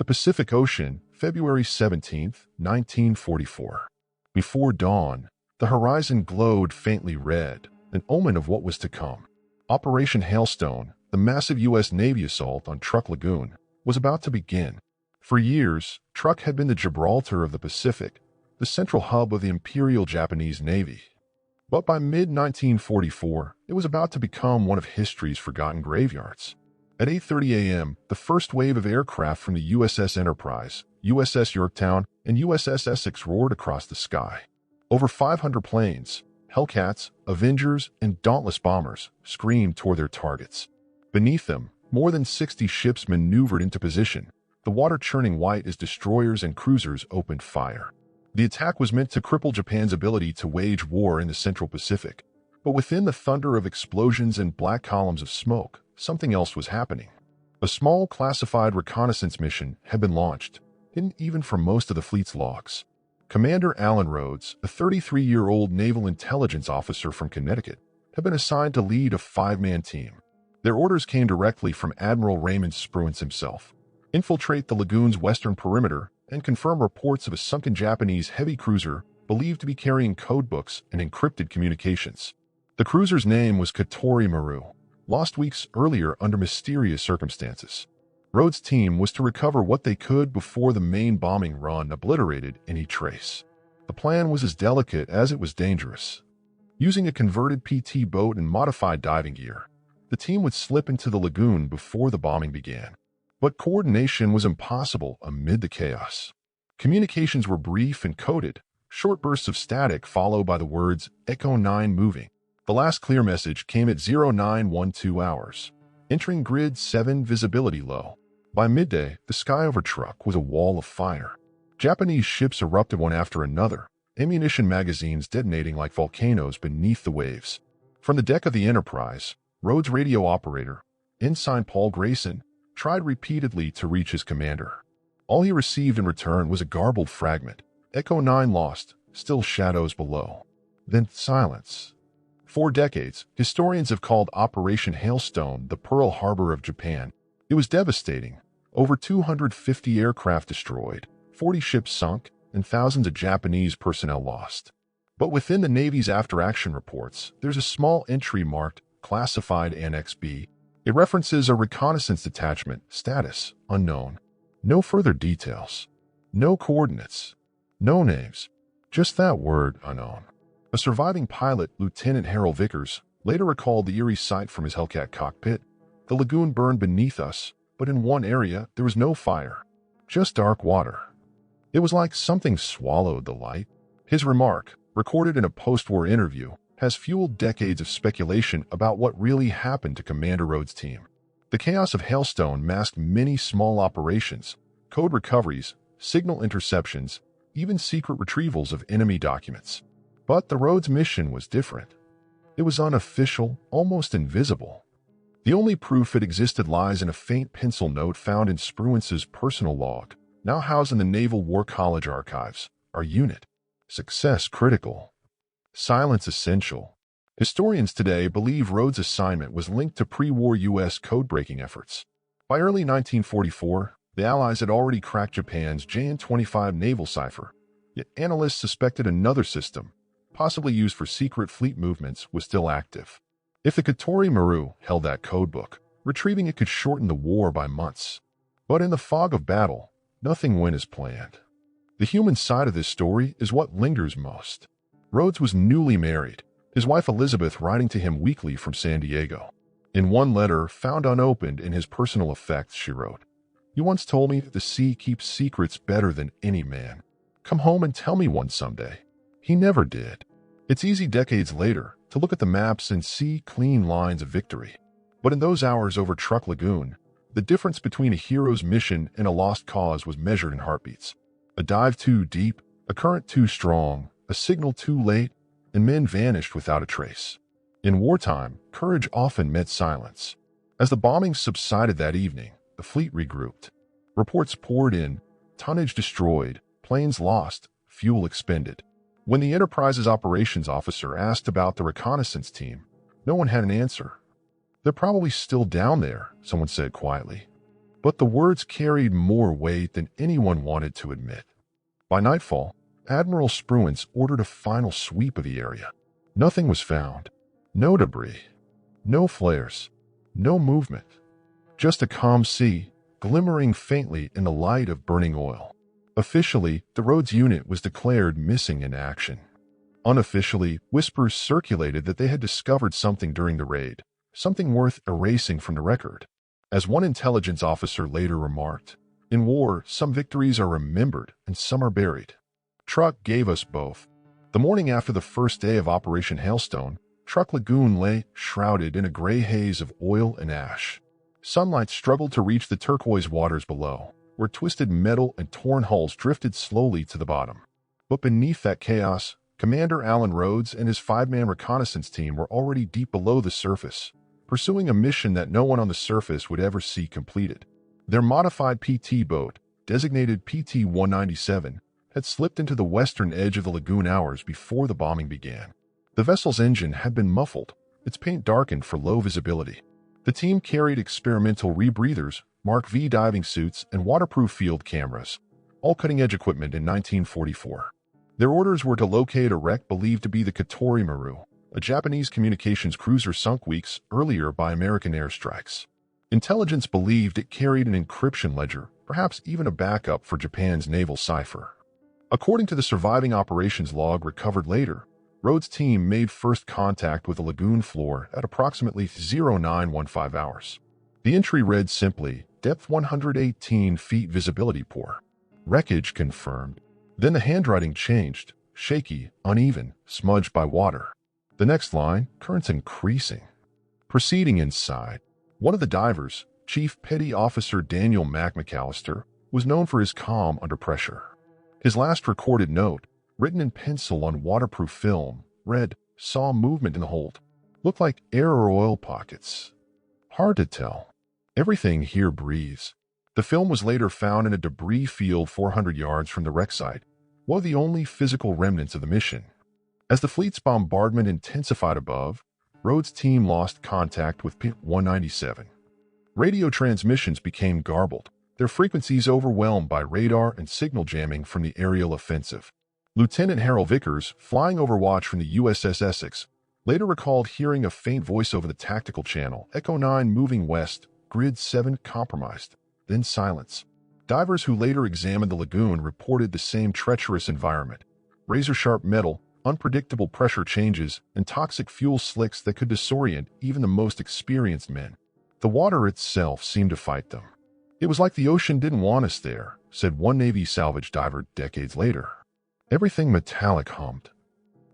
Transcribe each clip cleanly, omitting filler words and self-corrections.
The Pacific Ocean, February 17, 1944. Before dawn, the horizon glowed faintly red, an omen of what was to come. Operation Hailstone, the massive U.S. Navy assault on Truk Lagoon, was about to begin. For years, Truk had been the Gibraltar of the Pacific, the central hub of the Imperial Japanese Navy. But by mid-1944, it was about to become one of history's forgotten graveyards. At 8:30 a.m., the first wave of aircraft from the USS Enterprise, USS Yorktown, and USS Essex roared across the sky. Over 500 planes, Hellcats, Avengers, and Dauntless bombers screamed toward their targets. Beneath them, more than 60 ships maneuvered into position, the water churning white as destroyers and cruisers opened fire. The attack was meant to cripple Japan's ability to wage war in the Central Pacific. But within the thunder of explosions and black columns of smoke, something else was happening. A small classified reconnaissance mission had been launched, hidden even from most of the fleet's logs. Commander Alan Rhodes, a 33-year-old naval intelligence officer from Connecticut, had been assigned to lead a 5-man team. Their orders came directly from Admiral Raymond Spruance himself: infiltrate the lagoon's western perimeter and confirm reports of a sunken Japanese heavy cruiser believed to be carrying codebooks and encrypted communications. The cruiser's name was Katori Maru, lost weeks earlier under mysterious circumstances. Rhodes' team was to recover what they could before the main bombing run obliterated any trace. The plan was as delicate as it was dangerous. Using a converted PT boat and modified diving gear, the team would slip into the lagoon before the bombing began. But coordination was impossible amid the chaos. Communications were brief and coded, short bursts of static followed by the words Echo 9 moving. The last clear message came at 0912 hours, entering Grid 7 visibility low. By midday, the sky over Truk was a wall of fire. Japanese ships erupted one after another, ammunition magazines detonating like volcanoes beneath the waves. From the deck of the Enterprise, Rhodes' radio operator, Ensign Paul Grayson, tried repeatedly to reach his commander. All he received in return was a garbled fragment: Echo 9 lost, still shadows below. Then silence. For decades, historians have called Operation Hailstone the Pearl Harbor of Japan. It was devastating. Over 250 aircraft destroyed, 40 ships sunk, and thousands of Japanese personnel lost. But within the Navy's after-action reports, there's a small entry marked Classified Annex B. It references a reconnaissance detachment, status unknown. No further details. No coordinates. No names. Just that word, unknown. A surviving pilot, Lieutenant Harold Vickers, later recalled the eerie sight from his Hellcat cockpit. The lagoon burned beneath us, but in one area there was no fire, just dark water. It was like something swallowed the light. His remark, recorded in a post-war interview, has fueled decades of speculation about what really happened to Commander Rhodes' team. The chaos of Hailstone masked many small operations, code recoveries, signal interceptions, even secret retrievals of enemy documents. But the Rhodes mission was different. It was unofficial, almost invisible. The only proof it existed lies in a faint pencil note found in Spruance's personal log, now housed in the Naval War College archives. Our unit. Success critical. Silence essential. Historians today believe Rhodes' assignment was linked to pre-war U.S. code-breaking efforts. By early 1944, the Allies had already cracked Japan's JN-25 naval cipher, yet analysts suspected another system, possibly used for secret fleet movements, was still active. If the Katori Maru held that codebook, retrieving it could shorten the war by months. But in the fog of battle, nothing went as planned. The human side of this story is what lingers most. Rhodes was newly married, his wife Elizabeth writing to him weekly from San Diego. In one letter, found unopened in his personal effects, she wrote, "You once told me that the sea keeps secrets better than any man. Come home and tell me one someday." He never did. It's easy decades later to look at the maps and see clean lines of victory. But in those hours over Truk Lagoon, the difference between a hero's mission and a lost cause was measured in heartbeats. A dive too deep, a current too strong, a signal too late, and men vanished without a trace. In wartime, courage often meant silence. As the bombing subsided that evening, the fleet regrouped. Reports poured in, tonnage destroyed, planes lost, fuel expended. When the Enterprise's operations officer asked about the reconnaissance team, no one had an answer. "They're probably still down there," someone said quietly. But the words carried more weight than anyone wanted to admit. By nightfall, Admiral Spruance ordered a final sweep of the area. Nothing was found. No debris. No flares. No movement. Just a calm sea, glimmering faintly in the light of burning oil. Officially, the Rhodes unit was declared missing in action. Unofficially, whispers circulated that they had discovered something during the raid, something worth erasing from the record. As one intelligence officer later remarked, "In war, some victories are remembered and some are buried." Truk gave us both. The morning after the first day of Operation Hailstone, Truk Lagoon lay shrouded in a gray haze of oil and ash. Sunlight struggled to reach the turquoise waters below, where twisted metal and torn hulls drifted slowly to the bottom. But beneath that chaos, Commander Alan Rhodes and his 5-man reconnaissance team were already deep below the surface, pursuing a mission that no one on the surface would ever see completed. Their modified PT boat, designated PT-197, had slipped into the western edge of the lagoon hours before the bombing began. The vessel's engine had been muffled, its paint darkened for low visibility. The team carried experimental rebreathers, Mark V diving suits, and waterproof field cameras, all cutting-edge equipment in 1944. Their orders were to locate a wreck believed to be the Katori Maru, a Japanese communications cruiser sunk weeks earlier by American airstrikes. Intelligence believed it carried an encryption ledger, perhaps even a backup for Japan's naval cipher. According to the surviving operations log recovered later, Rhodes' team made first contact with the lagoon floor at approximately 0915 hours. The entry read simply, "Depth 118 feet, visibility poor. Wreckage confirmed." Then the handwriting changed, shaky, uneven, smudged by water. The next line, "Currents increasing." Proceeding inside, one of the divers, Chief Petty Officer Daniel McAllister, was known for his calm under pressure. His last recorded note, written in pencil on waterproof film, read, "Saw movement in the hold. Looked like air or oil pockets. Hard to tell. Everything here breathes." The film was later found in a debris field 400 yards from the wreck site, one of the only physical remnants of the mission. As the fleet's bombardment intensified above, Rhodes' team lost contact with PT-197. Radio transmissions became garbled, their frequencies overwhelmed by radar and signal jamming from the aerial offensive. Lieutenant Harold Vickers, flying overwatch from the USS Essex, later recalled hearing a faint voice over the tactical channel, Echo 9 moving west, Grid 7 compromised, then silence. Divers who later examined the lagoon reported the same treacherous environment, razor-sharp metal, unpredictable pressure changes, and toxic fuel slicks that could disorient even the most experienced men. The water itself seemed to fight them. "It was like the ocean didn't want us there," said one Navy salvage diver decades later. Everything metallic hummed.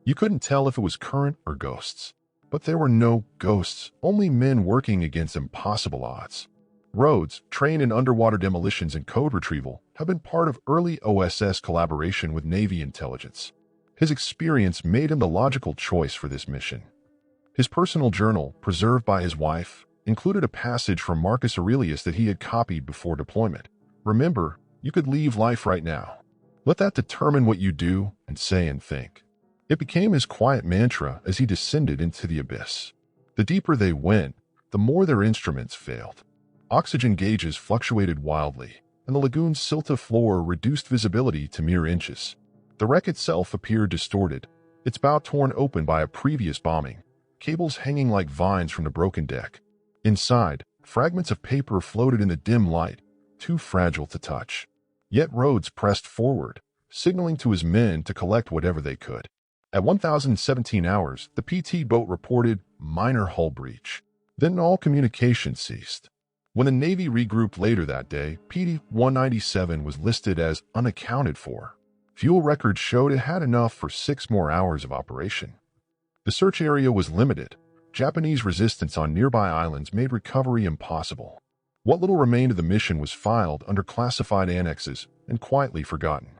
You couldn't tell if it was current or ghosts. But there were no ghosts, only men working against impossible odds. Rhodes, trained in underwater demolitions and code retrieval, have been part of early OSS collaboration with Navy intelligence. His experience made him the logical choice for this mission. His personal journal, preserved by his wife, included a passage from Marcus Aurelius that he had copied before deployment. "Remember, you could leave life right now. Let that determine what you do and say and think." It became his quiet mantra as he descended into the abyss. The deeper they went, the more their instruments failed. Oxygen gauges fluctuated wildly, and the lagoon's silted floor reduced visibility to mere inches. The wreck itself appeared distorted, its bow torn open by a previous bombing, cables hanging like vines from the broken deck. Inside, fragments of paper floated in the dim light, too fragile to touch. Yet Rhodes pressed forward, signaling to his men to collect whatever they could. At 1017 hours, the PT boat reported minor hull breach. Then all communication ceased. When the Navy regrouped later that day, PT-197 was listed as unaccounted for. Fuel records showed it had enough for 6 more hours of operation. The search area was limited. Japanese resistance on nearby islands made recovery impossible. What little remained of the mission was filed under classified annexes and quietly forgotten.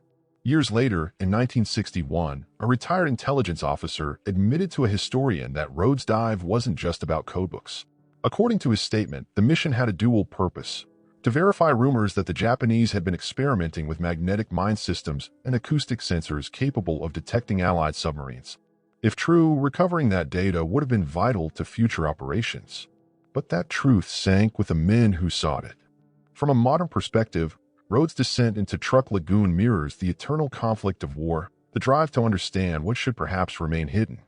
Years later, in 1961, a retired intelligence officer admitted to a historian that Rhodes' dive wasn't just about codebooks. According to his statement, the mission had a dual purpose: to verify rumors that the Japanese had been experimenting with magnetic mine systems and acoustic sensors capable of detecting Allied submarines. If true, recovering that data would have been vital to future operations. But that truth sank with the men who sought it. From a modern perspective, Rhodes' descent into Truck Lagoon mirrors the eternal conflict of war, the drive to understand what should perhaps remain hidden.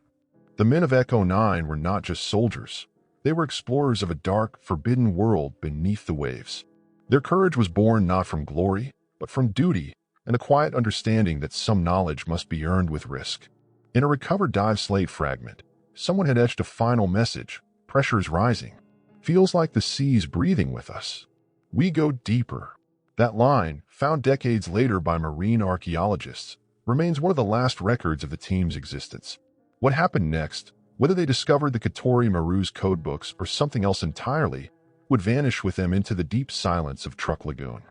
The men of Echo 9 were not just soldiers. They were explorers of a dark, forbidden world beneath the waves. Their courage was born not from glory, but from duty and a quiet understanding that some knowledge must be earned with risk. In a recovered dive slate fragment, someone had etched a final message: pressure's rising. Feels like the sea's breathing with us. We go deeper. That line, found decades later by marine archaeologists, remains one of the last records of the team's existence. What happened next, whether they discovered the Katori Maru's codebooks or something else entirely, would vanish with them into the deep silence of Truck Lagoon.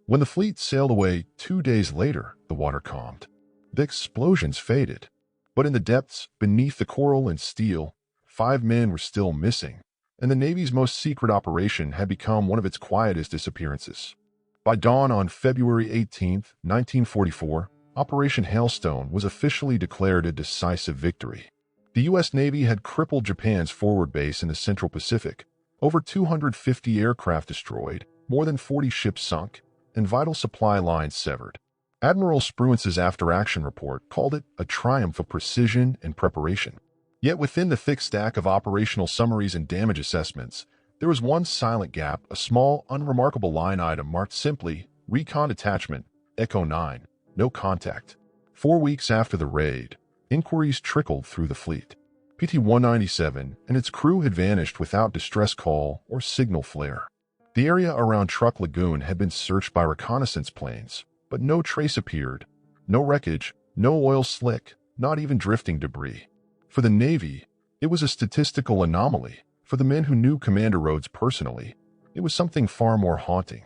When the fleet sailed away 2 days later, the water calmed. The explosions faded. But in the depths, beneath the coral and steel, 5 men were still missing, and the Navy's most secret operation had become one of its quietest disappearances. By dawn on February 18, 1944, Operation Hailstone was officially declared a decisive victory. The U.S. Navy had crippled Japan's forward base in the Central Pacific, over 250 aircraft destroyed, more than 40 ships sunk, and vital supply lines severed. Admiral Spruance's after-action report called it a triumph of precision and preparation. Yet within the thick stack of operational summaries and damage assessments, there was one silent gap, a small, unremarkable line item marked simply, Recon Detachment, Echo 9, no contact. 4 weeks after the raid, inquiries trickled through the fleet. PT-197 and its crew had vanished without distress call or signal flare. The area around Truck Lagoon had been searched by reconnaissance planes, but no trace appeared. No wreckage, no oil slick, not even drifting debris. For the Navy, it was a statistical anomaly. For the men who knew Commander Rhodes personally, it was something far more haunting.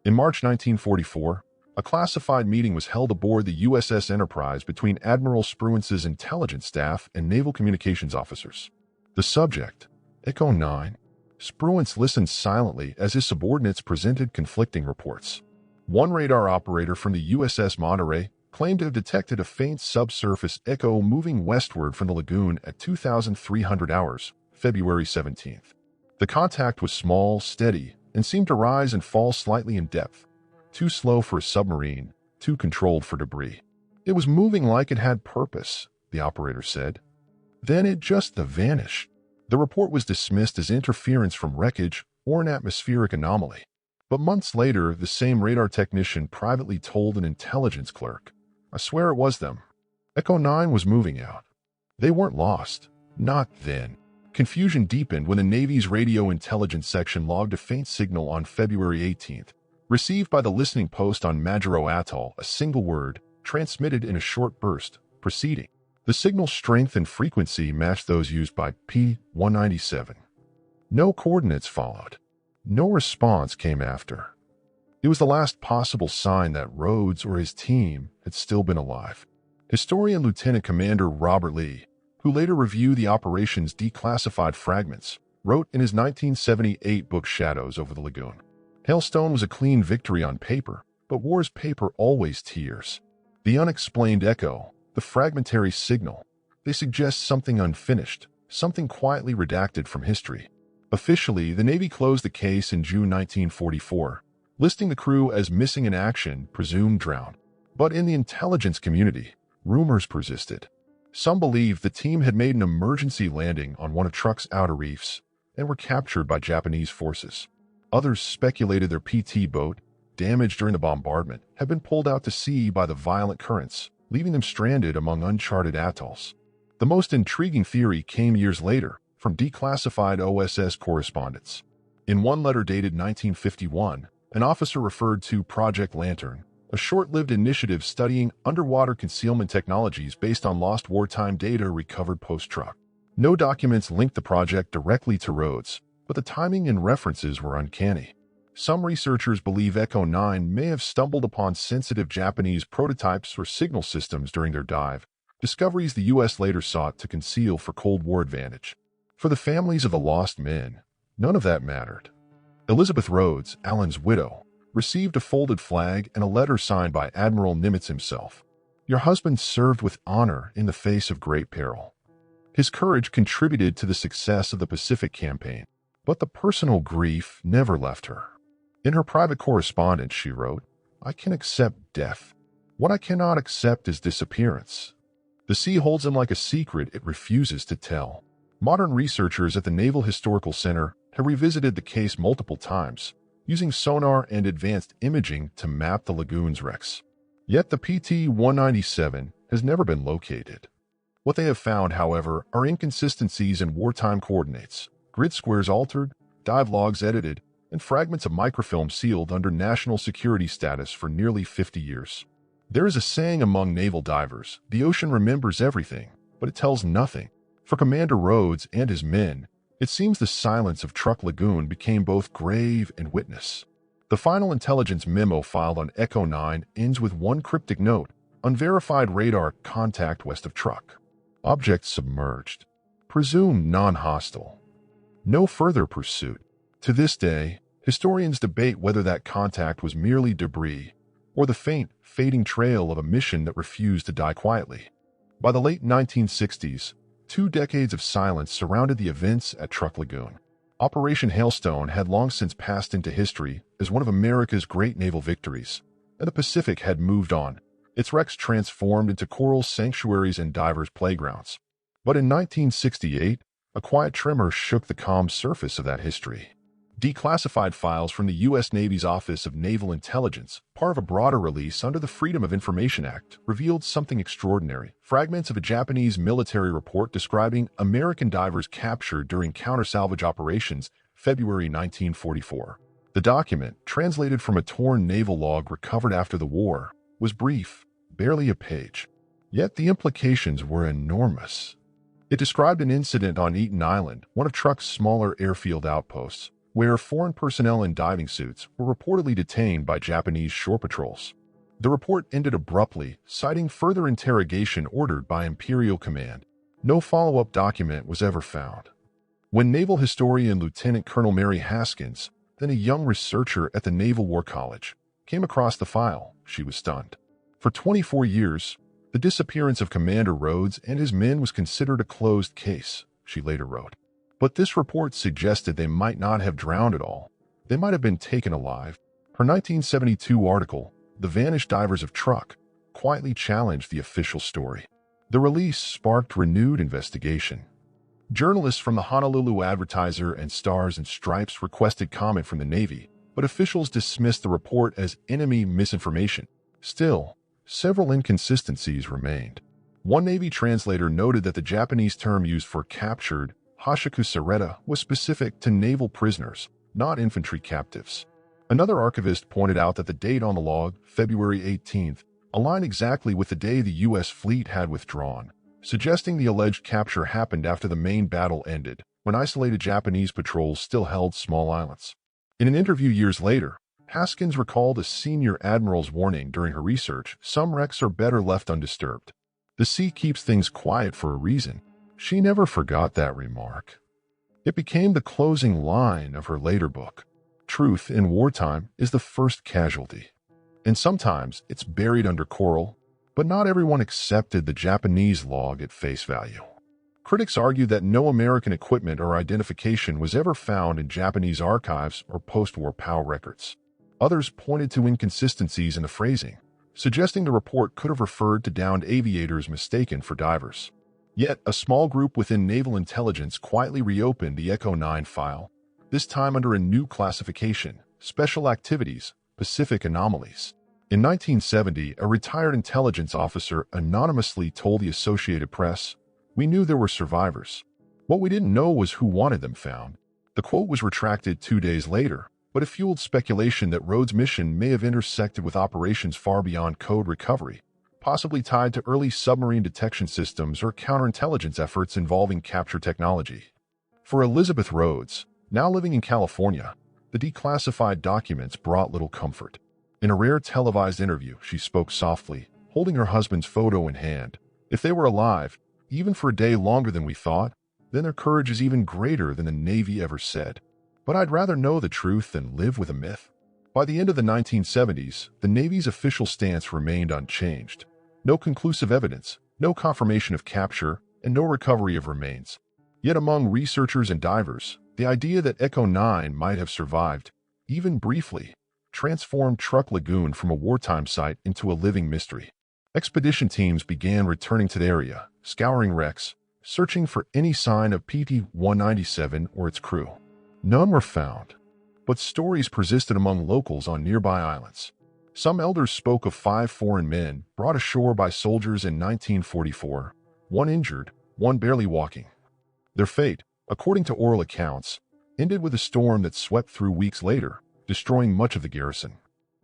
In March 1944, a classified meeting was held aboard the USS Enterprise between Admiral Spruance's intelligence staff and naval communications officers. The subject, Echo 9. Spruance listened silently as his subordinates presented conflicting reports. One radar operator from the USS Monterey claimed to have detected a faint subsurface echo moving westward from the lagoon at 2,300 hours, February 17th. The contact was small, steady, and seemed to rise and fall slightly in depth. Too slow for a submarine, too controlled for debris. It was moving like it had purpose, the operator said. Then it just vanished. The report was dismissed as interference from wreckage or an atmospheric anomaly. But months later, the same radar technician privately told an intelligence clerk, "I swear it was them. Echo 9 was moving out. They weren't lost. Not then." Confusion deepened when the Navy's radio intelligence section logged a faint signal on February 18th, received by the listening post on Majuro Atoll, a single word, transmitted in a short burst, proceeding. The signal's strength and frequency matched those used by P-197. No coordinates followed. No response came after. It was the last possible sign that Rhodes or his team had still been alive. Historian Lieutenant Commander Robert Lee, who later reviewed the operation's declassified fragments, wrote in his 1978 book Shadows over the Lagoon, "Hailstone was a clean victory on paper, but war's paper always tears. The unexplained echo, the fragmentary signal, they suggest something unfinished, something quietly redacted from history." Officially, the Navy closed the case in June 1944, listing the crew as missing in action, presumed drowned. But in the intelligence community, rumors persisted. Some believed the team had made an emergency landing on one of Truck's outer reefs and were captured by Japanese forces. Others speculated their PT boat, damaged during the bombardment, had been pulled out to sea by the violent currents, leaving them stranded among uncharted atolls. The most intriguing theory came years later from declassified OSS correspondence. In one letter dated 1951, an officer referred to Project Lantern, a short-lived initiative studying underwater concealment technologies based on lost wartime data recovered post-Truck. No documents linked the project directly to Rhodes, but the timing and references were uncanny. Some researchers believe Echo 9 may have stumbled upon sensitive Japanese prototypes or signal systems during their dive, discoveries the U.S. later sought to conceal for Cold War advantage. For the families of the lost men, none of that mattered. Elizabeth Rhodes, Alan's widow, received a folded flag and a letter signed by Admiral Nimitz himself. "Your husband served with honor in the face of great peril." His courage contributed to the success of the Pacific campaign, but the personal grief never left her. In her private correspondence, she wrote, "I can accept death. What I cannot accept is disappearance. The sea holds him like a secret it refuses to tell." Modern researchers at the Naval Historical Center have revisited the case multiple times, using sonar and advanced imaging to map the lagoon's wrecks. Yet the PT-197 has never been located. What they have found, however, are inconsistencies in wartime coordinates, grid squares altered, dive logs edited, and fragments of microfilm sealed under national security status for nearly 50 years. There is a saying among naval divers, "The ocean remembers everything, but it tells nothing." For Commander Rhodes and his men, it seems the silence of Truck Lagoon became both grave and witness. The final intelligence memo filed on Echo 9 ends with one cryptic note: "Unverified radar contact west of Truck. Object submerged. Presumed non-hostile. No further pursuit." To this day, historians debate whether that contact was merely debris or the faint, fading trail of a mission that refused to die quietly. By the late 1960s, 2 decades of silence surrounded the events at Truck Lagoon. Operation Hailstone had long since passed into history as one of America's great naval victories, and the Pacific had moved on, its wrecks transformed into coral sanctuaries and divers' playgrounds. But in 1968, a quiet tremor shook the calm surface of that history. Declassified files from the U.S. Navy's Office of Naval Intelligence, part of a broader release under the Freedom of Information Act, revealed something extraordinary. Fragments of a Japanese military report describing American divers captured during counter-salvage operations, February 1944. The document, translated from a torn naval log recovered after the war, was brief, barely a page. Yet the implications were enormous. It described an incident on Eaton Island, one of Truck's smaller airfield outposts, where foreign personnel in diving suits were reportedly detained by Japanese shore patrols. The report ended abruptly, citing further interrogation ordered by Imperial Command. No follow-up document was ever found. When naval historian Lieutenant Colonel Mary Haskins, then a young researcher at the Naval War College, came across the file, she was stunned. For 24 years, the disappearance of Commander Rhodes and his men was considered a closed case, she later wrote. But this report suggested they might not have drowned at all. They might have been taken alive. Her 1972 article, "The Vanished Divers of Truck," quietly challenged the official story. The release sparked renewed investigation. Journalists from the Honolulu Advertiser and Stars and Stripes requested comment from the Navy, but officials dismissed the report as enemy misinformation. Still, several inconsistencies remained. One Navy translator noted that the Japanese term used for captured, Hashiku Sareta, was specific to naval prisoners, not infantry captives. Another archivist pointed out that the date on the log, February 18th, aligned exactly with the day the U.S. fleet had withdrawn, suggesting the alleged capture happened after the main battle ended, when isolated Japanese patrols still held small islands. In an interview years later, Haskins recalled a senior admiral's warning during her research: "Some wrecks are better left undisturbed. The sea keeps things quiet for a reason." She never forgot that remark. It became the closing line of her later book. Truth in wartime is the first casualty. And sometimes it's buried under coral, but not everyone accepted the Japanese log at face value. Critics argue that no American equipment or identification was ever found in Japanese archives or post-war POW records. Others pointed to inconsistencies in the phrasing, suggesting the report could have referred to downed aviators mistaken for divers. Yet, a small group within naval intelligence quietly reopened the Echo 9 file, this time under a new classification: Special Activities, Pacific Anomalies. In 1970, a retired intelligence officer anonymously told the Associated Press, "We knew there were survivors. What we didn't know was who wanted them found." The quote was retracted 2 days later, but it fueled speculation that Rhodes' mission may have intersected with operations far beyond code recovery, possibly tied to early submarine detection systems or counterintelligence efforts involving capture technology. For Elizabeth Rhodes, now living in California, the declassified documents brought little comfort. In a rare televised interview, she spoke softly, holding her husband's photo in hand. "If they were alive, even for a day longer than we thought, then their courage is even greater than the Navy ever said. But I'd rather know the truth than live with a myth." By the end of the 1970s, the Navy's official stance remained unchanged. No conclusive evidence, no confirmation of capture, and no recovery of remains. Yet among researchers and divers, the idea that Echo 9 might have survived, even briefly, transformed Truck Lagoon from a wartime site into a living mystery. Expedition teams began returning to the area, scouring wrecks, searching for any sign of PT-197 or its crew. None were found, but stories persisted among locals on nearby islands. Some elders spoke of 5 foreign men brought ashore by soldiers in 1944, one injured, one barely walking. Their fate, according to oral accounts, ended with a storm that swept through weeks later, destroying much of the garrison.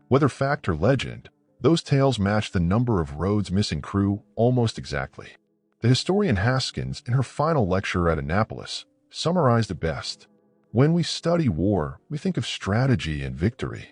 Whether fact or legend, those tales matched the number of Rhodes' missing crew almost exactly. The historian Haskins, in her final lecture at Annapolis, summarized it best. When we study war, we think of strategy and victory.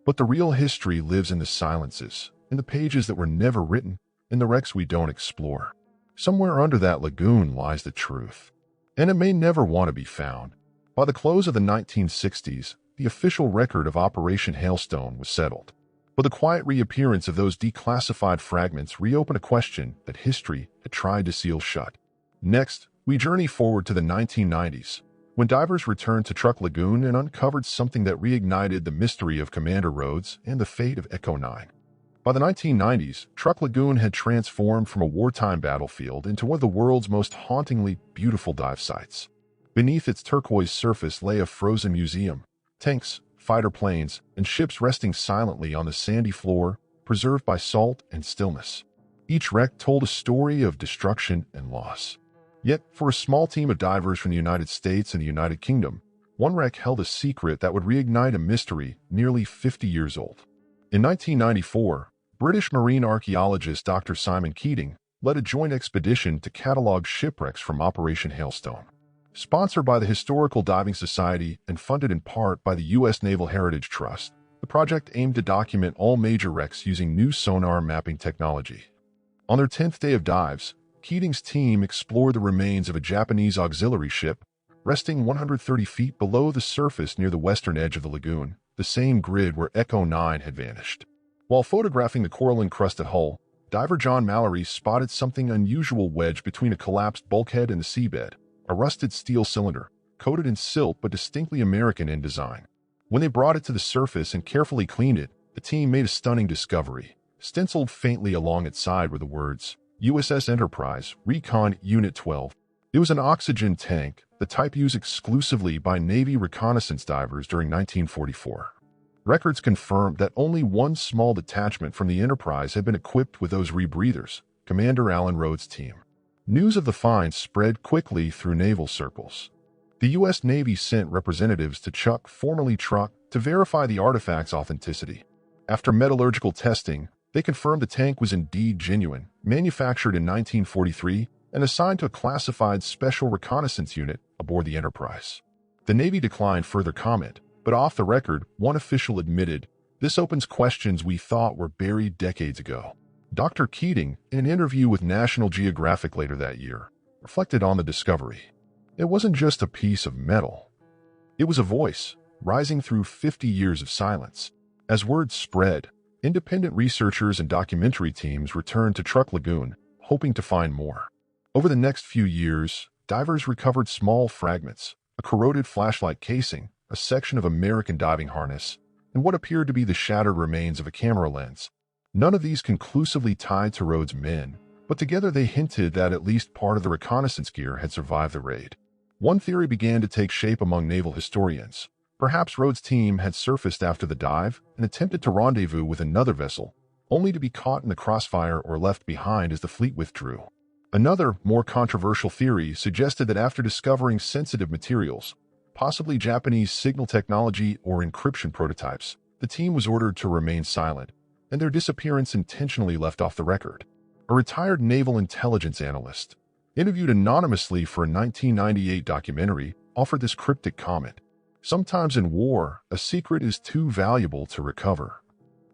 But the real history lives in the silences, in the pages that were never written, in the wrecks we don't explore. Somewhere under that lagoon lies the truth. And it may never want to be found. By the close of the 1960s, the official record of Operation Hailstone was settled. But the quiet reappearance of those declassified fragments reopened a question that history had tried to seal shut. Next, we journey forward to the 1990s, when divers returned to Truck Lagoon and uncovered something that reignited the mystery of Commander Rhodes and the fate of Echo 9. By the 1990s, Truck Lagoon had transformed from a wartime battlefield into one of the world's most hauntingly beautiful dive sites. Beneath its turquoise surface lay a frozen museum, tanks, fighter planes, and ships resting silently on the sandy floor, preserved by salt and stillness. Each wreck told a story of destruction and loss. Yet, for a small team of divers from the United States and the United Kingdom, one wreck held a secret that would reignite a mystery nearly 50 years old. In 1994, British marine archaeologist Dr. Simon Keating led a joint expedition to catalog shipwrecks from Operation Hailstone. Sponsored by the Historical Diving Society and funded in part by the U.S. Naval Heritage Trust, the project aimed to document all major wrecks using new sonar mapping technology. On their 10th day of dives, Keating's team explored the remains of a Japanese auxiliary ship, resting 130 feet below the surface near the western edge of the lagoon, the same grid where Echo 9 had vanished. While photographing the coral-encrusted hull, diver John Mallory spotted something unusual wedged between a collapsed bulkhead and the seabed, a rusted steel cylinder, coated in silt but distinctly American in design. When they brought it to the surface and carefully cleaned it, the team made a stunning discovery. Stenciled faintly along its side were the words, USS Enterprise, Recon Unit 12. It was an oxygen tank, the type used exclusively by Navy reconnaissance divers during 1944. Records confirmed that only one small detachment from the Enterprise had been equipped with those rebreathers, Commander Alan Rhodes' team. News of the find spread quickly through naval circles. The U.S. Navy sent representatives to Chuck, formerly Truck, to verify the artifact's authenticity. After metallurgical testing, they confirmed the tank was indeed genuine, manufactured in 1943, and assigned to a classified Special Reconnaissance Unit aboard the Enterprise. The Navy declined further comment, but off the record, one official admitted, "This opens questions we thought were buried decades ago." Dr. Keating, in an interview with National Geographic later that year, reflected on the discovery. It wasn't just a piece of metal. It was a voice, rising through 50 years of silence. As word spread, independent researchers and documentary teams returned to Truck Lagoon, hoping to find more. Over the next few years, divers recovered small fragments, a corroded flashlight casing, a section of American diving harness, and what appeared to be the shattered remains of a camera lens. None of these conclusively tied to Rhodes' men, but together they hinted that at least part of the reconnaissance gear had survived the raid. One theory began to take shape among naval historians. Perhaps Rhodes' team had surfaced after the dive and attempted to rendezvous with another vessel, only to be caught in the crossfire or left behind as the fleet withdrew. Another, more controversial theory suggested that after discovering sensitive materials, possibly Japanese signal technology or encryption prototypes, the team was ordered to remain silent, and their disappearance intentionally left off the record. A retired naval intelligence analyst, interviewed anonymously for a 1998 documentary, offered this cryptic comment. Sometimes in war, a secret is too valuable to recover.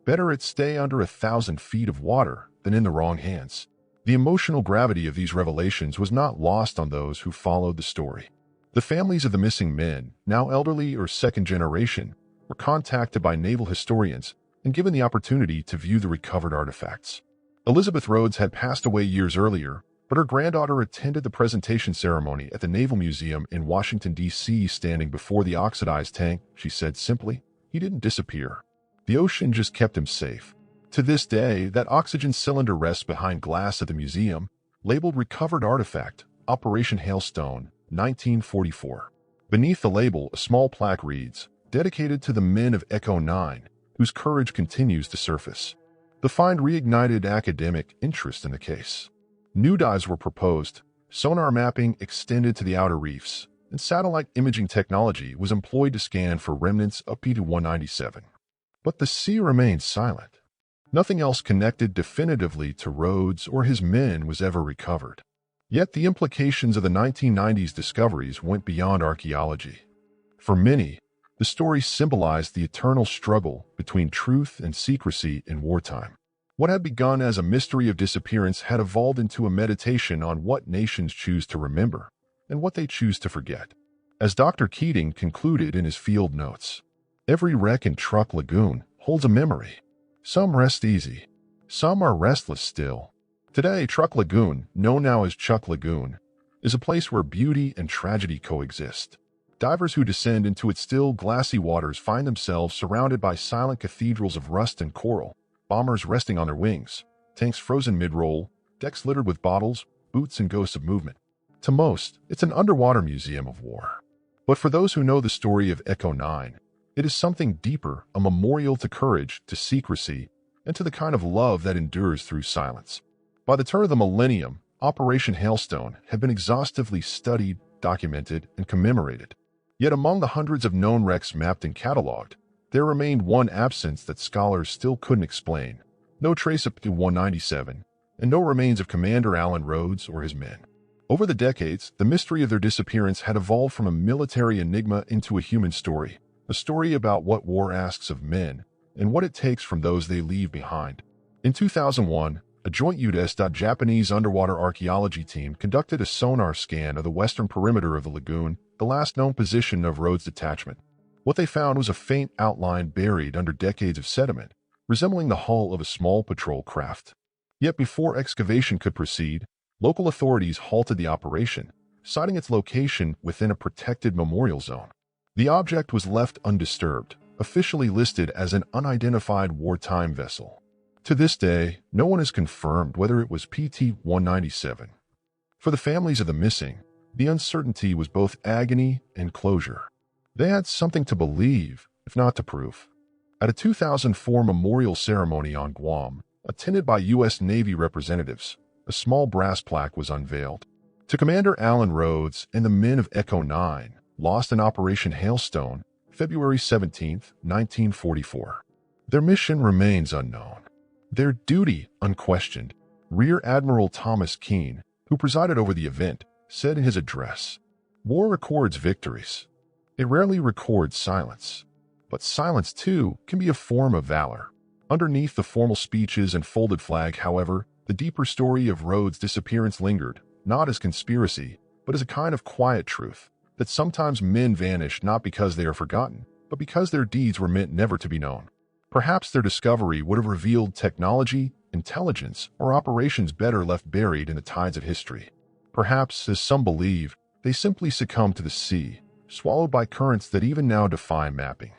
Better it stay under 1,000 feet of water than in the wrong hands. The emotional gravity of these revelations was not lost on those who followed the story. The families of the missing men, now elderly or second generation, were contacted by naval historians and given the opportunity to view the recovered artifacts. Elizabeth Rhodes had passed away years earlier, but her granddaughter attended the presentation ceremony at the Naval Museum in Washington, D.C. Standing before the oxidized tank, she said simply, he didn't disappear. The ocean just kept him safe. To this day, that oxygen cylinder rests behind glass at the museum, labeled Recovered Artifact, Operation Hailstone, 1944. Beneath the label, a small plaque reads, "Dedicated to the men of Echo 9, whose courage continues to surface." The find reignited academic interest in the case. New dives were proposed, sonar mapping extended to the outer reefs, and satellite imaging technology was employed to scan for remnants of PT-197. But the sea remained silent. Nothing else connected definitively to Rhodes or his men was ever recovered. Yet the implications of the 1990s discoveries went beyond archaeology. For many, the story symbolized the eternal struggle between truth and secrecy in wartime. What had begun as a mystery of disappearance had evolved into a meditation on what nations choose to remember and what they choose to forget. As Dr. Keating concluded in his field notes, every wreck in Truck Lagoon holds a memory. Some rest easy. Some are restless still. Today, Truck Lagoon, known now as Chuck Lagoon, is a place where beauty and tragedy coexist. Divers who descend into its still, glassy waters find themselves surrounded by silent cathedrals of rust and coral, bombers resting on their wings, tanks frozen mid-roll, decks littered with bottles, boots, and ghosts of movement. To most, it's an underwater museum of war. But for those who know the story of Echo 9, it is something deeper, a memorial to courage, to secrecy, and to the kind of love that endures through silence. By the turn of the millennium, Operation Hailstone had been exhaustively studied, documented, and commemorated. Yet among the hundreds of known wrecks mapped and cataloged, there remained one absence that scholars still couldn't explain. No trace of PT-197, and no remains of Commander Alan Rhodes or his men. Over the decades, the mystery of their disappearance had evolved from a military enigma into a human story, a story about what war asks of men and what it takes from those they leave behind. In 2001, a joint U.S.-Japanese underwater archaeology team conducted a sonar scan of the western perimeter of the lagoon, the last known position of Rhodes' detachment. What they found was a faint outline buried under decades of sediment, resembling the hull of a small patrol craft. Yet before excavation could proceed, local authorities halted the operation, citing its location within a protected memorial zone. The object was left undisturbed, officially listed as an unidentified wartime vessel. To this day, no one has confirmed whether it was PT-197. For the families of the missing, the uncertainty was both agony and closure. They had something to believe, if not to prove. At a 2004 memorial ceremony on Guam, attended by U.S. Navy representatives, a small brass plaque was unveiled. To Commander Alan Rhodes and the men of Echo 9, lost in Operation Hailstone, February 17, 1944. Their mission remains unknown. Their duty unquestioned. Rear Admiral Thomas Keane, who presided over the event, said in his address, "War records victories. It rarely records silence. But silence, too, can be a form of valor." Underneath the formal speeches and folded flag, however, the deeper story of Rhodes' disappearance lingered, not as conspiracy, but as a kind of quiet truth, that sometimes men vanish not because they are forgotten, but because their deeds were meant never to be known. Perhaps their discovery would have revealed technology, intelligence, or operations better left buried in the tides of history. Perhaps, as some believe, they simply succumbed to the sea, swallowed by currents that even now defy mapping.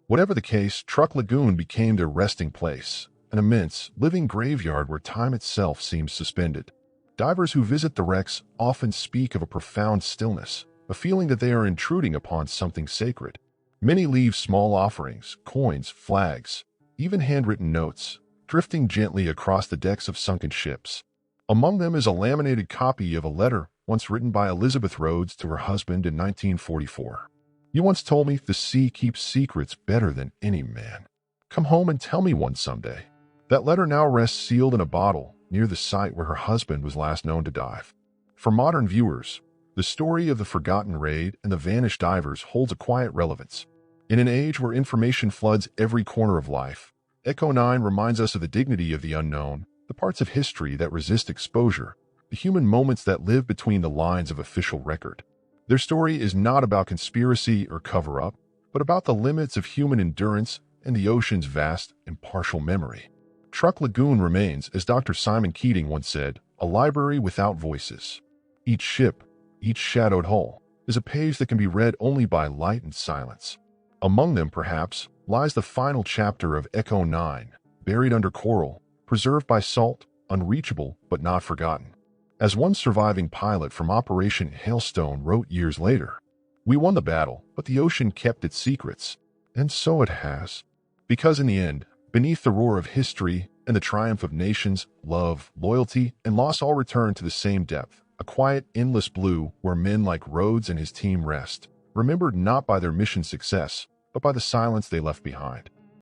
Whatever the case, Truck Lagoon became their resting place, an immense, living graveyard where time itself seems suspended. Divers who visit the wrecks often speak of a profound stillness, a feeling that they are intruding upon something sacred. Many leave small offerings, coins, flags, even handwritten notes, drifting gently across the decks of sunken ships. Among them is a laminated copy of a letter once written by Elizabeth Rhodes to her husband in 1944. "You once told me the sea keeps secrets better than any man. Come home and tell me one someday." That letter now rests sealed in a bottle near the site where her husband was last known to dive. For modern viewers, the story of the forgotten raid and the vanished divers holds a quiet relevance. In an age where information floods every corner of life, Echo 9 reminds us of the dignity of the unknown, the parts of history that resist exposure, the human moments that live between the lines of official record. Their story is not about conspiracy or cover-up, but about the limits of human endurance and the ocean's vast, impartial memory. Truck Lagoon remains, as Dr. Simon Keating once said, a library without voices. Each ship, each shadowed hull, is a page that can be read only by light and silence. Among them, perhaps, lies the final chapter of Echo 9, buried under coral, preserved by salt, unreachable but not forgotten. As one surviving pilot from Operation Hailstone wrote years later, "We won the battle, but the ocean kept its secrets. And so it has. Because in the end, beneath the roar of history and the triumph of nations, love, loyalty, and loss all return to the same depth, a quiet, endless blue where men like Rhodes and his team rest, remembered not by their mission success, but by the silence they left behind."